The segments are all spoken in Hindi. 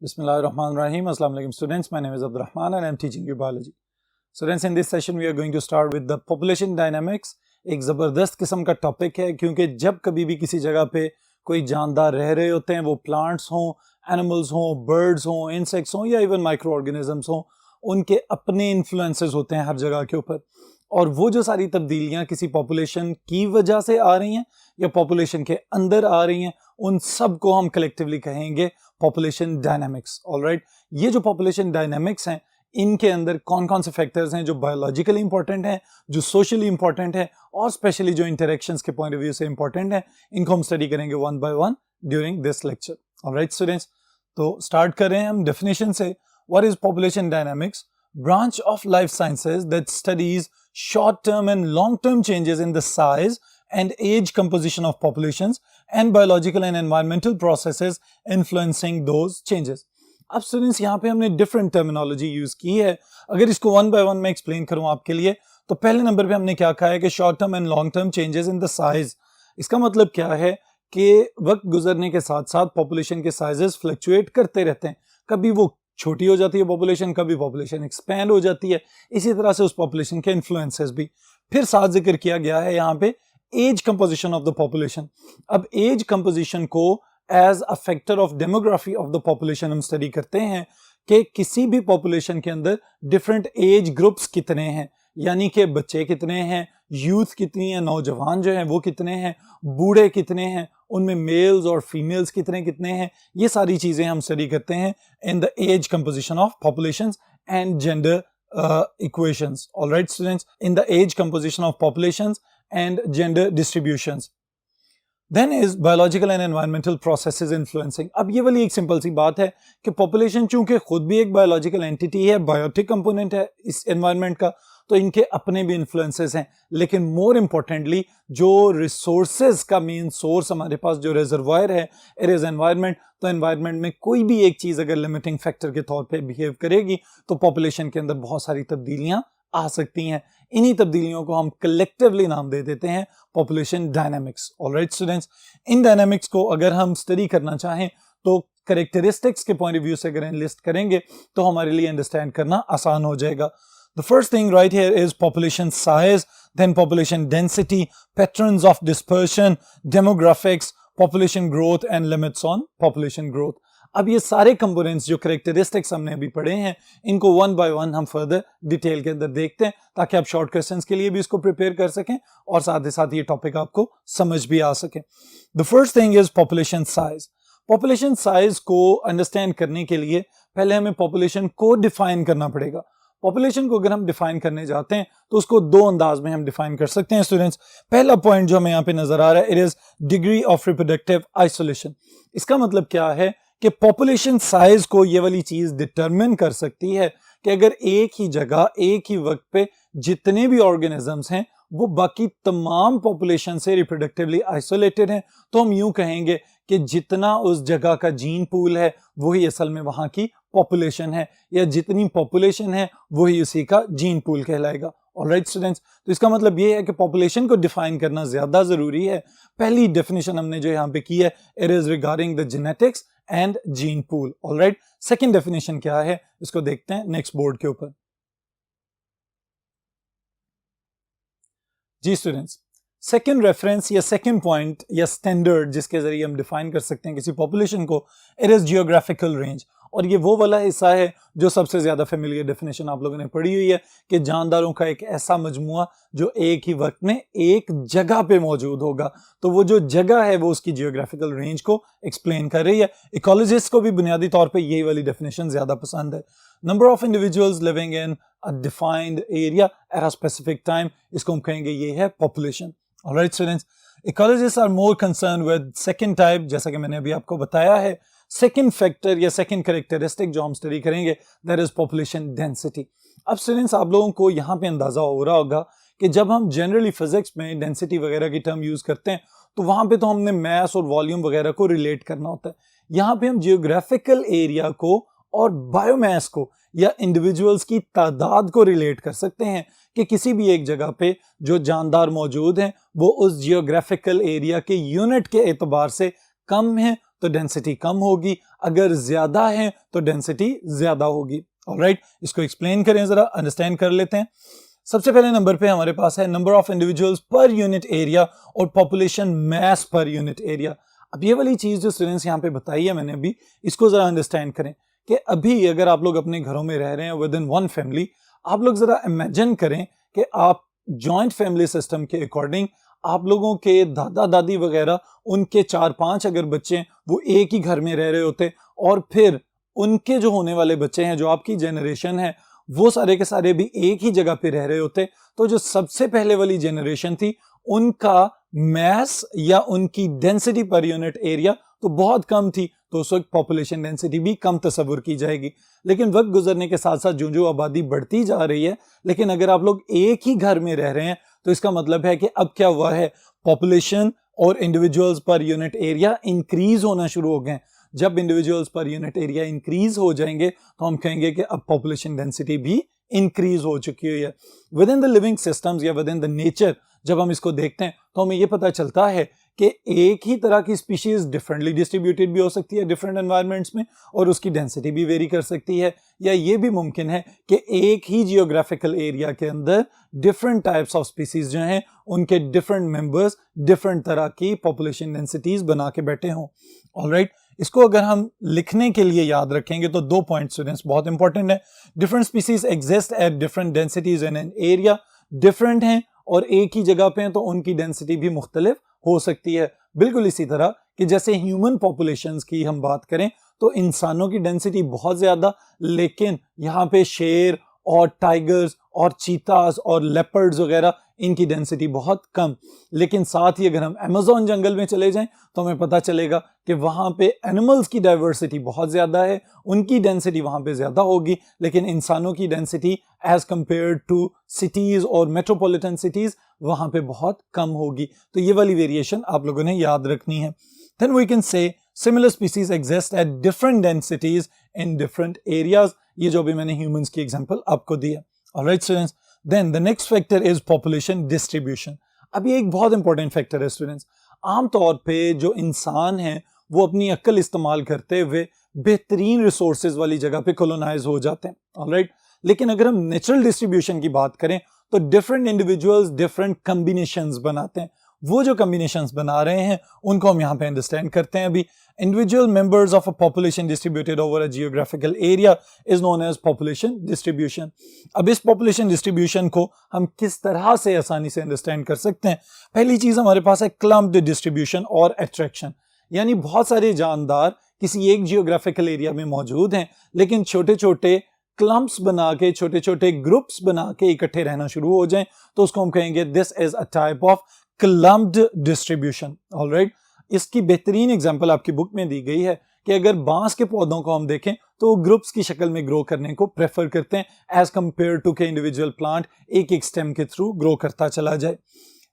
Bismillahirrahmanirrahim. Assalamu alaikum students. My name is Abdurrahman and I am teaching you biology. Students, in this session we are going to start with the population dynamics. एक ज़बरदस्त किस्म का टॉपिक है क्योंकि जब कभी भी किसी जगह पे कोई जानदार रह रहे होते हैं, वो प्लांट्स हों, एनिमल्स हों, बर्ड्स हों, इंसेक्ट्स हों या इवन माइक्रो ऑर्गेनिजम्स हों, उनके अपने इन्फ्लुएंसेस होते हैं हर जगह के ऊपर। और वो जो सारी तब्दीलियाँ किसी पॉपुलेशन की वजह से आ रही हैं या पॉपुलेशन के अंदर आ रही हैं, उन सब को हम कलेक्टिवली कहेंगे पॉपुलेशन डायनामिक्स। ऑलराइट, ये जो पॉपुलेशन डायनामिक्स हैं, इनके अंदर कौन कौन से फैक्टर्स हैं जो बायोलॉजिकली इंपॉर्टेंट हैं, जो सोशली इंपॉर्टेंट है और स्पेशली जो इंटरेक्शंस के पॉइंट ऑफ व्यू से इंपॉर्टेंट है, इनको हम स्टडी करेंगे one by one during this lecture. Alright students, तो स्टार्ट कर रहे हैं हम डेफिनेशन से। What is population dynamics? Branch of life sciences that studies short term and long term changes in the size and age composition of populations and biological and environmental processes influencing those changes. अब स्टूडेंट्स यहाँ पे हमने डिफरेंट टर्मिनोलॉजी यूज की है। अगर इसको वन बाय वन में एक्सप्लेन करूँ आपके लिए, तो पहले नंबर पे हमने क्या कहा है कि short term and long term changes in the size. इसका मतलब क्या है कि वक्त गुजरने के साथ साथ पॉपुलेशन के साइजेस फ्लक्चुएट करते रहते हैं। कभी वो छोटी हो जाती है पॉपुलेशन, कभी पॉपुलेशन एक्सपैंड हो जाती है। इसी तरह से उस पॉपुलेशन के इन्फ्लुएंसेस भी। फिर साथ जिक्र किया गया है यहाँ पे age composition of the population. अब एज कंपोजिशन को as a factor of demography of the population हम स्टडी करते हैं कि किसी भी पॉपुलेशन के अंदर डिफरेंट एज ग्रुप्स कितने हैं, यानी कि बच्चे कितने हैं, यूथ कितनी है, नौजवान जो हैं वो कितने हैं, बूढ़े कितने हैं, उनमें मेल्स और फीमेल्स कितने कितने हैं। ये सारी चीजें हम स्टडी करते हैं in the age composition of populations and gender equations. Alright students, in the age composition of populations and gender distributions. Then is biological and environmental processes influencing. अब ये वाली एक सिंपल सी बात है कि पॉपुलेशन चूंकि खुद भी एक बायोलॉजिकल एंटिटी है, बायोटिक कंपोनेंट है इस एनवायरनमेंट का, तो इनके अपने भी इन्फ्लुएंसेस हैं। लेकिन मोर इम्पोर्टेंटली जो रिसोर्सेज का मेन सोर्स हमारे पास जो रिजर्वायर है, इट इज एनवायरनमेंट। तो एनवायरनमेंट में कोई भी एक चीज अगर लिमिटिंग फैक्टर के तौर पे बिहेव करेगी तो पॉपुलेशन के अंदर बहुत सारी तब्दीलियां आ सकती हैं। इन्हीं तब्दीलियों को हम कलेक्टिवली नाम दे देते हैं पॉपुलेशन डायनामिक्स। ऑलराइट स्टूडेंट्स, इन डायनामिक्स को अगर हम स्टडी करना चाहें तो कैरेक्टरिस्टिक्स के पॉइंट ऑफ व्यू से अगर लिस्ट करेंगे तो हमारे लिए अंडरस्टैंड करना आसान हो जाएगा। The first thing right here is population size, then population density, patterns of dispersion, demographics, population growth and limits on population growth. अब ये सारे कंपोनेंट्स जो कैरेक्टरिस्टिक्स हमने अभी पढ़े हैं, इनको वन बाय वन हम फर्दर डिटेल के अंदर देखते हैं ताकि आप शॉर्ट क्वेश्चंस के लिए भी इसको प्रिपेयर कर सकें और साथ ही साथ ये टॉपिक आपको समझ भी आ सके। The first thing is population size. Population size को अंडरस्टैंड करने के लिए पहले हमें पॉपुलेशन को डिफाइन करना पड़ेगा। पॉपुलेशन को अगर हम डिफाइन करने जाते हैं तो उसको दो अंदाज में हम डिफाइन कर सकते हैं स्टूडेंट्स। पहला पॉइंट जो हमें यहाँ पे नजर आ रहा है, it is degree of reproductive isolation. इसका मतलब क्या है कि पॉपुलेशन साइज को ये वाली चीज डिटरमिन कर सकती है कि अगर एक ही जगह एक ही वक्त पे जितने भी ऑर्गेनिजम्स हैं वो बाकी तमाम पॉपुलेशन से रिप्रोडक्टिवली आइसोलेटेड हैं, तो हम यूं कहेंगे कि जितना उस जगह का जीन पूल है वही असल में वहां की पॉपुलेशन है, या जितनी पॉपुलेशन है वही उसी का जीन पूल कहलाएगा। ऑलराइट स्टूडेंट्स, तो इसका मतलब ये है कि पॉपुलेशन को डिफाइन करना ज्यादा जरूरी है। पहली डेफिनेशन हमने जो यहाँ पे की है, it is regarding the genetics and gene pool. Alright, second definition क्या है इसको देखते हैं नेक्स्ट बोर्ड के ऊपर। जी स्टूडेंट्स, सेकंड रेफरेंस या सेकंड पॉइंट या स्टैंडर्ड जिसके जरिए हम डिफाइन कर सकते हैं किसी पॉपुलेशन को, इट इज जियोग्राफिकल रेंज। और ये वो वाला हिस्सा है जो सबसे ज्यादा फेमिलियर डेफिनेशन आप लोगों ने पढ़ी हुई है कि जानदारों का एक ऐसा मजमुआ जो एक ही वक्त में एक जगह पे मौजूद होगा। तो वो जो जगह है वो उसकी जियोग्राफिकल रेंज को एक्सप्लेन कर रही है। इकोलॉजिस्ट को भी बुनियादी तौर पे यही वाली डेफिनेशन ज्यादा पसंद है। Number of individuals living in a defined area at a specific time, इसको हम कहेंगे ये है population. Alright students, ecologist are more concern with second type, जैसा कि मैंने अभी आपको बताया है। सेकंड फैक्टर या सेकंड कैरेक्टरिस्टिक जो हम स्टडी करेंगे, दैट इज पॉपुलेशन डेंसिटी। अब स्टूडेंट्स, आप लोगों को यहाँ पे अंदाजा हो रहा होगा कि जब हम जनरली फिजिक्स में डेंसिटी वगैरह की टर्म यूज करते हैं तो वहां पे तो हमने मैस और वॉल्यूम वगैरह को रिलेट करना होता है। यहाँ पे हम जियोग्राफिकल एरिया को और बायोमास को या इंडिविजुअल्स की तादाद को रिलेट कर सकते हैं कि किसी भी एक जगह पे जो जानदार मौजूद हैं वो उस जियोग्राफिकल एरिया के यूनिट के एतबार से कम है तो डेंसिटी कम होगी, अगर ज्यादा है तो डेंसिटी ज्यादा होगी। ऑलराइट, इसको एक्सप्लेन करें, जरा अंडरस्टैंड कर लेते हैं। सबसे पहले नंबर पे हमारे पास है number of individuals per unit area और पॉपुलेशन मास पर यूनिट एरिया। अब ये वाली चीज जो स्टूडेंट्स यहाँ पे बताई है मैंने अभी, इसको जरा अंडरस्टैंड करें कि अभी अगर आप लोग अपने घरों में रह रहे हैं विद इन वन फैमिली, आप लोग जरा इमेजिन करें कि आप जॉइंट फैमिली सिस्टम के अकॉर्डिंग आप लोगों के दादा दादी वगैरह उनके 4-5 अगर बच्चे हैं वो एक ही घर में रह रहे होते, और फिर उनके जो होने वाले बच्चे हैं जो आपकी जनरेशन है वो सारे के सारे भी एक ही जगह पे रह रहे होते, तो जो सबसे पहले वाली जनरेशन थी उनका मैस या उनकी डेंसिटी पर यूनिट एरिया तो बहुत कम थी, तो उस वक्त पॉपुलेशन डेंसिटी भी कम तस्वुर की जाएगी। लेकिन वक्त गुजरने के साथ साथ जो आबादी बढ़ती जा रही है, लेकिन अगर आप लोग एक ही घर में रह रहे हैं तो इसका मतलब है कि अब क्या हुआ है, पॉपुलेशन और individuals per unit area increase होना शुरू हो गए। जब individuals per unit area increase हो जाएंगे तो हम कहेंगे कि अब पॉपुलेशन डेंसिटी भी इंक्रीज हो चुकी हुई है। With in the living systems या विद इन द नेचर जब हम इसको देखते हैं तो हमें ये पता चलता है कि एक ही तरह की स्पीशीज डिफरेंटली डिस्ट्रीब्यूटेड भी हो सकती है डिफरेंट एनवायरनमेंट्स में, और उसकी डेंसिटी भी वेरी कर सकती है, या ये भी मुमकिन है कि एक ही जियोग्राफिकल एरिया के अंदर डिफरेंट टाइप्स ऑफ स्पीशीज जो हैं उनके डिफरेंट मेंबर्स डिफरेंट तरह की पॉपुलेशन डेंसिटीज बना के बैठे हों। ऑलराइट, इसको अगर हम लिखने के लिए याद रखेंगे तो 2 पॉइंट स्टूडेंट्स बहुत इंपॉर्टेंट है। Different species exist at different densities in an area, different हैं और एक ही जगह पे हैं तो उनकी डेंसिटी भी मुख्तलिफ हो सकती है। बिल्कुल इसी तरह कि जैसे ह्यूमन पॉपुलेशंस की हम बात करें तो इंसानों की डेंसिटी बहुत ज्यादा, लेकिन यहाँ पे शेर और टाइगर्स और चीतास और लेपर्ड्स वगैरह इनकी डेंसिटी बहुत कम। लेकिन साथ ही अगर हम अमेज़न जंगल में चले जाएं तो हमें पता चलेगा कि वहां पे एनिमल्स की डाइवर्सिटी बहुत ज्यादा है, उनकी डेंसिटी वहां पे ज्यादा होगी, लेकिन इंसानों की density as compared to cities और मेट्रोपॉलिटन सिटीज वहां पे बहुत कम होगी। तो ये वाली वेरिएशन आप लोगों ने याद रखनी है। Then we can say similar species exist at different densities in different areas. ये जो भी मैंने ह्यूमंस की एग्जांपल आपको दी है। Alright students, then the next factor is population distribution. अब ये एक बहुत इंपॉर्टेंट फैक्टर है स्टूडेंट्स। आमतौर पे जो इंसान है वो अपनी अक्ल इस्तेमाल करते हुए बेहतरीन रिसोर्सेज वाली जगह पे कॉलोनाइज हो जाते हैं। ऑलराइट, लेकिन अगर हम नेचुरल डिस्ट्रीब्यूशन की बात करें तो डिफरेंट इंडिविजुअल्स डिफरेंट कॉम्बिनेशंस बनाते हैं। वो जो कॉम्बिनेशंस बना रहे हैं उनको हम यहाँ पे अंडरस्टैंड करते हैं। अभी individual members of a population distributed over a geographical area is known as population distribution. अब इस पॉपुलेशन डिस्ट्रीब्यूशन को हम किस तरह से आसानी से अंडरस्टैंड कर सकते हैं? पहली चीज हमारे पास है क्लम्प्ड डिस्ट्रीब्यूशन और अट्रैक्शन, यानी बहुत सारे जानदार किसी एक जियोग्राफिकल एरिया में मौजूद हैं, लेकिन छोटे छोटे क्लम्प्स बना के, छोटे छोटे ग्रुप्स बना के इकट्ठे रहना शुरू हो जाएं तो उसको हम कहेंगे this is a type of clumped distribution. Alright, इसकी बेहतरीन एग्जांपल आपकी बुक में दी गई है कि अगर बांस के पौधों को हम देखें तो ग्रुप्स की शक्ल में ग्रो करने को प्रेफर करते हैं एज कंपेयर टू के इंडिविजुअल प्लांट एक एक स्टेम के थ्रू ग्रो करता चला जाए।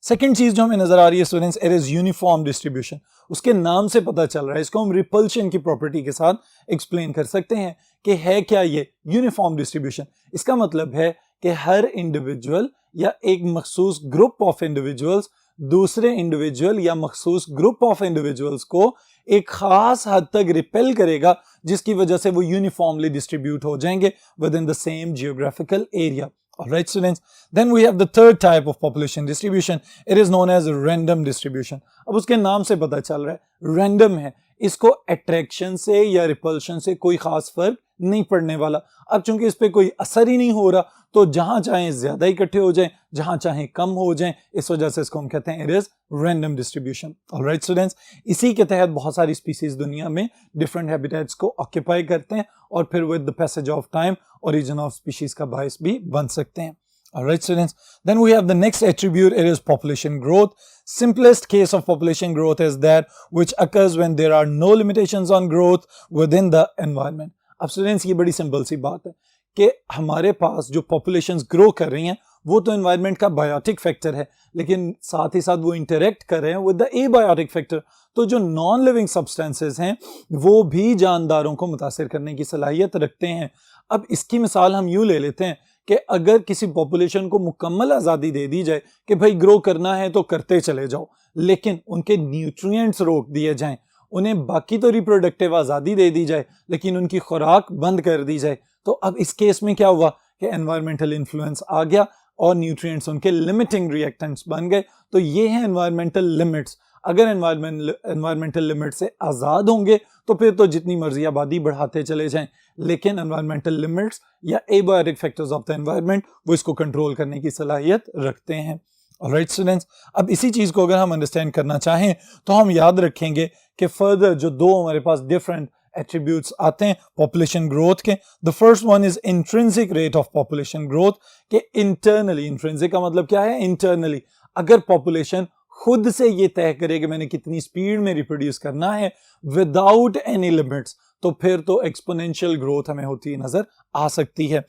सेकेंड चीज जो हमें नजर आ रही है students, it is uniform distribution. उसके नाम से पता चल रहा है, इसको हम रिपल्शन की प्रॉपर्टी के साथ एक्सप्लेन कर सकते हैं कि है क्या ये यूनिफॉर्म डिस्ट्रीब्यूशन। इसका मतलब है कि हर इंडिविजुअल या एक मखसूस ग्रुप ऑफ इंडिविजुअल्स दूसरे इंडिविजुअल या मखसूस ग्रुप ऑफ इंडिविजुअल्स को एक खास हद तक रिपेल करेगा, जिसकी वजह से वो यूनिफॉर्मली डिस्ट्रीब्यूट हो जाएंगे with in the same geographical area. Alright students, then we have the third type of population distribution. It is known as random distribution. अब उसके नाम से पता चल रहा है रैंडम है, इसको अट्रैक्शन से या रिपल्शन से कोई खास फर्क नहीं पड़ने वाला। अब चूंकि इस पे कोई असर ही नहीं हो रहा तो जहां चाहे ज्यादा इकट्ठे हो जाएं, जहां चाहे कम हो जाएं, इस वजह से इसको हम कहते हैं it is random distribution. Alright students, इसी के तहत बहुत सारी स्पीसीज दुनिया में डिफरेंट हैबिटेट्स को ऑक्यूपाई करते हैं और फिर with the passage of time origin of species का बायस भी बन सकते हैं। Alright students, then we have the next attribute, it is population growth. Simplest case of population growth is that which occurs when there are no limitations on growth within the environment. अब स्टूडेंट्स ये बड़ी सिंपल सी बात है कि हमारे पास जो पॉपुलेशंस ग्रो कर रही हैं वो तो एनवायरनमेंट का बायोटिक फैक्टर है, लेकिन साथ ही साथ वो इंटरेक्ट कर रहे हैं विद द एबायोटिक फैक्टर। तो जो नॉन लिविंग सब्सटेंसेस हैं वो भी जानदारों को मुतासिर करने की सलाहियत रखते हैं। अब इसकी मिसाल हम यूं ले लेते हैं कि अगर किसी पॉपुलेशन को मुकम्मल आज़ादी दे दी जाए कि भाई ग्रो करना है तो करते चले जाओ, लेकिन उनके न्यूट्रिएंट्स रोक दिए जाएं उन्हें बाकी तो रिप्रोडक्टिव आज़ादी दे दी जाए लेकिन उनकी खुराक बंद कर दी जाए। तो अब इस केस में क्या हुआ कि एनवायरमेंटल इन्फ्लुएंस आ गया और न्यूट्रिएंट्स उनके लिमिटिंग रिएक्टेंट्स बन गए। तो ये है एनवायरमेंटल लिमिट्स। अगर एनवायरमेंटल लिमिट से आज़ाद होंगे तो फिर तो जितनी मर्जी आबादी बढ़ाते चले जाएं, लेकिन एनवायरमेंटल लिमिट्स या abiotic factors of the environment वो इसको कंट्रोल करने की सलाहियत रखते हैं। ऑलराइट स्टूडेंट्स, अब इसी चीज़ को अगर हम अंडरस्टैंड करना चाहें तो हम याद रखेंगे कि फर्दर जो दो हमारे पास डिफरेंट एट्रीब्यूट्स आते हैं पॉपुलेशन ग्रोथ के। The first one is intrinsic rate of population growth के इंटरनली, इंट्रिंसिक का मतलब क्या है, इंटरनली। अगर पॉपुलेशन खुद से ये तय करे कि मैंने कितनी स्पीड में रिप्रोड्यूस करना है विदाउट एनी लिमिट्स, तो फिर तो एक्सपोनेंशियल ग्रोथ हमें होती नजर आ सकती है।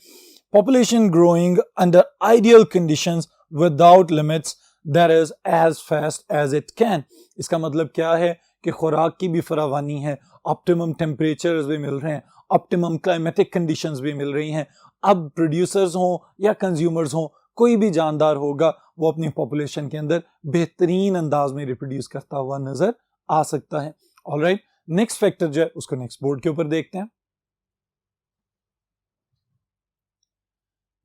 Population growing under ideal conditions without limits, that is as fast as it can. इसका मतलब क्या है कि खुराक की भी फरावानी है, ऑप्टिमम टेम्परेचर्स भी मिल रहे हैं, ऑप्टिमम क्लाइमेटिक कंडीशंस भी मिल रही हैं। अब प्रोड्यूसर्स हों या कंज्यूमर्स हों, कोई भी जानदार होगा वो अपनी पॉपुलेशन के अंदर बेहतरीन अंदाज में रिप्रोड्यूस करता हुआ नजर आ सकता है। ऑलराइट, नेक्स्ट फैक्टर जो है उसको नेक्स्ट बोर्ड के ऊपर देखते हैं।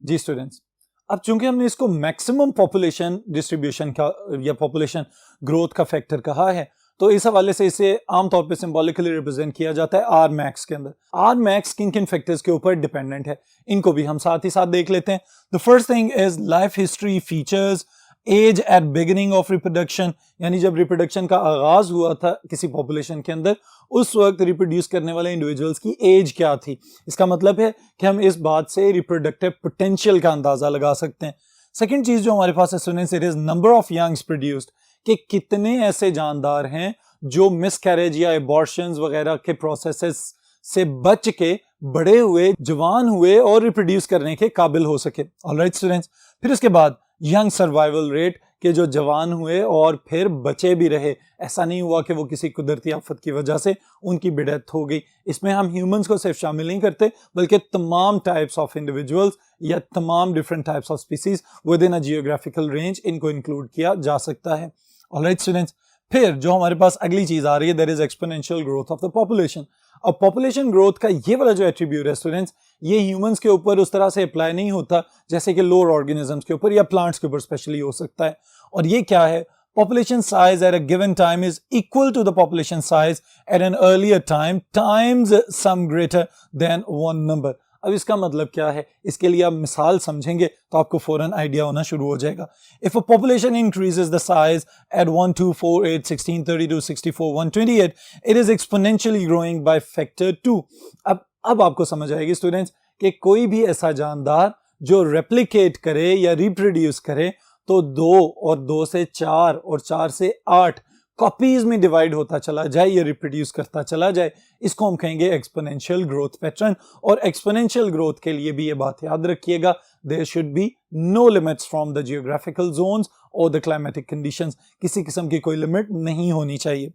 जी स्टूडेंट्स, अब चूंकि हमने इसको मैक्सिमम पॉपुलेशन डिस्ट्रीब्यूशन का या पॉपुलेशन ग्रोथ का फैक्टर कहा है, तो इस हवाले से इसे आमतौर पे सिंबॉलिकली रिप्रेजेंट किया जाता है आर मैक्स के अंदर। आर मैक्स किन किन फैक्टर्स के ऊपर डिपेंडेंट है, इनको भी हम साथ ही साथ देख लेते हैं। The first thing is life history features, age at beginning of reproduction, यानी जब रिप्रोडक्शन का आगाज हुआ था किसी पॉपुलेशन के अंदर, उस वक्त रिप्रोड्यूस करने वाले इंडिविजुअल्स की एज क्या थी। इसका मतलब है कि हम इस बात से रिप्रोडक्टिव पोटेंशियल का अंदाजा लगा सकते हैं। सेकेंड चीज जो हमारे पास है students, it is number of youngs produced, कि कितने ऐसे जानदार हैं जो मिसकैरेज या एबॉर्शंस वगैरह के प्रोसेसेस से बच के बड़े हुए, जवान हुए और रिप्रोड्यूस करने के काबिल हो सके। ऑलराइट स्टूडेंट्स, फिर उसके बाद यंग सर्वाइवल रेट, के जो जवान हुए और फिर बचे भी रहे, ऐसा नहीं हुआ कि वो किसी कुदरती आफत की वजह से उनकी डेथ हो गई। इसमें हम ह्यूमंस को सिर्फ शामिल नहीं करते बल्कि तमाम टाइप्स ऑफ इंडिविजुअल्स या तमाम different types of species with in a geographical range, इनको इंक्लूड किया जा सकता है। ऑलराइट स्टूडेंट्स, फिर जो हमारे पास अगली चीज आ रही है, that is exponential growth of the population. अब पॉपुलेशन ग्रोथ का ये वाला जो एट्रीब्यूट है स्टूडेंट्स, ये ह्यूमंस के ऊपर उस तरह से अप्लाई नहीं होता जैसे कि लोअर ऑर्गेनिजम्स के ऊपर या प्लांट्स के ऊपर स्पेशली हो सकता है। और ये क्या है, population size at a given time is equal to the population size at an earlier time times some greater than one number। अब इसका मतलब क्या है, इसके लिए आप मिसाल समझेंगे तो आपको फौरन आइडिया होना शुरू हो जाएगा। If a population increases the size at 1, 2, 4, 8, 16, 32, 64, 128, it is exponentially growing by factor 2। अब आपको समझ आएगी स्टूडेंट्स कि कोई भी ऐसा जानदार जो रेप्लिकेट करे या रिप्रोड्यूस करे तो 2 और 2 से 4 और 4 से 8 कॉपीज में डिवाइड होता चला जाए या रिप्रोड्यूस करता चला जाए, इसको हम कहेंगे एक्सपोनेंशियल ग्रोथ पैटर्न। और एक्सपोनेंशियल ग्रोथ के लिए भी ये बात याद रखिएगा, there should be no limits from the geographical zones और द क्लाइमेटिक कंडीशंस, किसी किस्म की कोई लिमिट नहीं होनी चाहिए।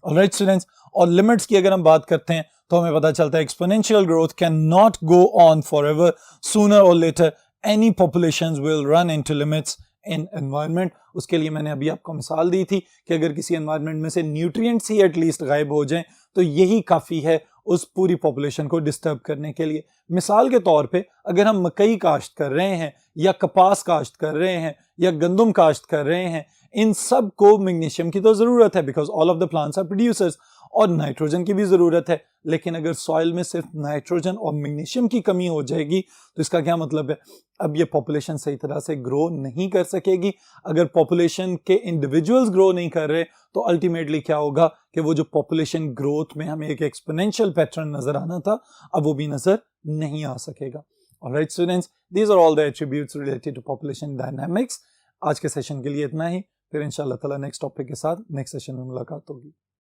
ऑलराइट स्टूडेंट्स, और लिमिट्स की अगर हम बात करते हैं तो हमें पता चलता है exponential growth can not go on forever, sooner और later any populations will run into limits in environment. उसके लिए मैंने अभी आपको मिसाल दी थी कि अगर किसी एनवायरनमेंट में से न्यूट्रिएंट्स ही एटलीस्ट गायब हो जाएं तो यही काफ़ी है उस पूरी पॉपुलेशन को डिस्टर्ब करने के लिए। मिसाल के तौर पे अगर हम मकई काश्त कर रहे हैं या कपास काश्त कर रहे हैं या गंदम काश्त कर रहे हैं, इन सब को मैग्नीशियम की तो ज़रूरत है because all of the plants are producers, और नाइट्रोजन की भी ज़रूरत है। लेकिन अगर सॉइल में सिर्फ नाइट्रोजन और मैग्नीशियम की कमी हो जाएगी तो इसका क्या मतलब है, अब ये पॉपुलेशन सही तरह से ग्रो नहीं कर सकेगी। अगर पॉपुलेशन के इंडिविजुअल्स ग्रो नहीं कर रहे तो अल्टीमेटली क्या होगा कि वो जो पॉपुलेशन ग्रोथ में हमें एक एक्सपोनेंशियल पैटर्न नजर आना था, अब वो भी नजर नहीं आ सकेगा। Alright students, these are all the attributes related to population dynamics. आज के सेशन के लिए इतना ही, फिर इंशाल्लाह ताला नेक्स्ट टॉपिक के साथ नेक्स्ट सेशन में मुलाकात होगी।